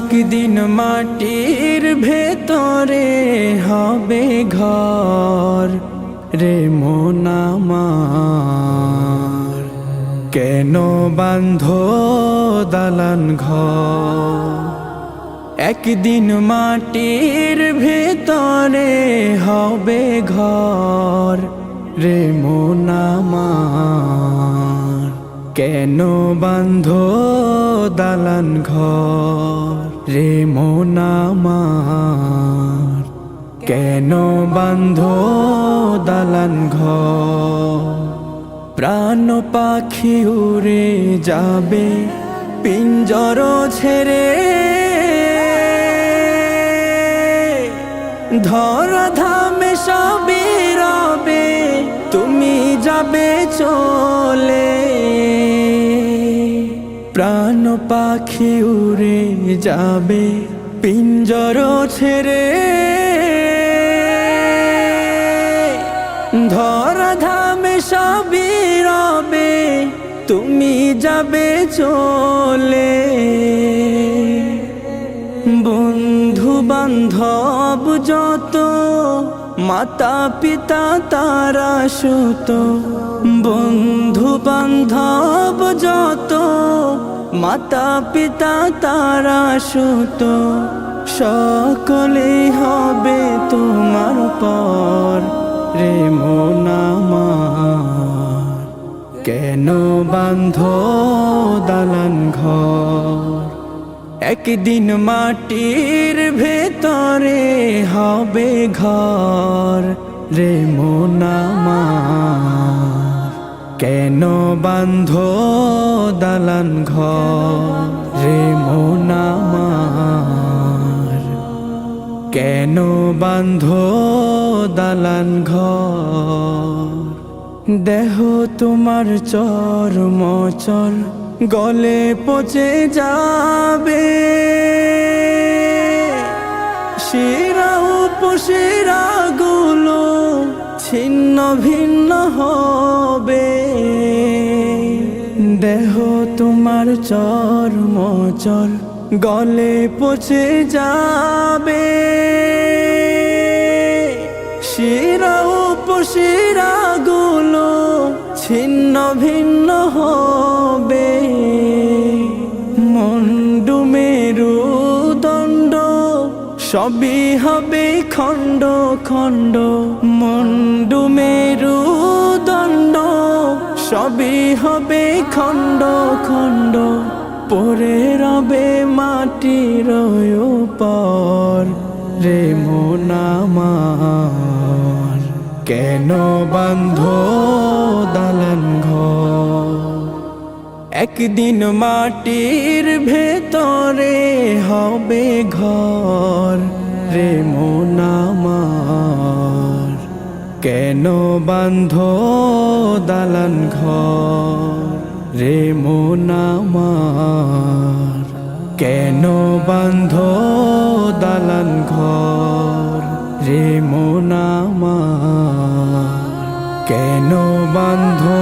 একদিন মাটির ভেতরে হবে ঘর রে মন আমার, কেন বাঁধো দালান ঘর। একদিন মাটির ভেতরে হবে ঘর রে মন আমার, কেন বাঁধো দালান ঘর রে মন আমার, কেন বাঁধো দালান ঘর। প্রাণ পাখি উড়ে যাবে পিঞ্জর ছেড়ে, ধরা ধামে সবই রবে তুমি যাবে চলে। প্রাণ পাখি উড়ে যাবে পিঞ্জর ছেড়ে, ধরা ধামে সবই রবে তুমি যাবে চলে। বন্ধু বান্ধব যত মাতা পিতা তারা সুত, বন্ধু বান্ধব যত মাতা পিতা তারা সুত, সকলেই হবে তোমার পর রে মন আমার, কেন বাঁধো দালান ঘর। একদিন মাটির ভেতরে হবে ঘর রে মন আমার, কেন বাঁধো দালান ঘর রে মন আমার, কেন বাঁধো দালান ঘর। দেহ তোমার চর্মচর গলে পচে যাবে, শিরা উপশিরা গুলো ছিন্ন ভিন্ন হবে। দেহ তোমার চর্মচর গলে পচে যাবে, শিরা উপশিরা গুলো ছিন্ন ভিন্ন হবে। মুন্ডু মেরুদণ্ড সবই হবে খণ্ড খণ্ড, মুন্ডু মেরুদণ্ড সবই হবে খণ্ড খণ্ড, পড়ে রবে মাটির উপর রে মন আমার, কেন বাঁধো দালান ঘর। একদিন মাটির ভেতরে হবে ঘর রে মন আমার, কেন বাঁধো দালান ঘর রে মন আমার, কেন বাঁধো দালান ঘর রে মন আমার, কেন বাঁধো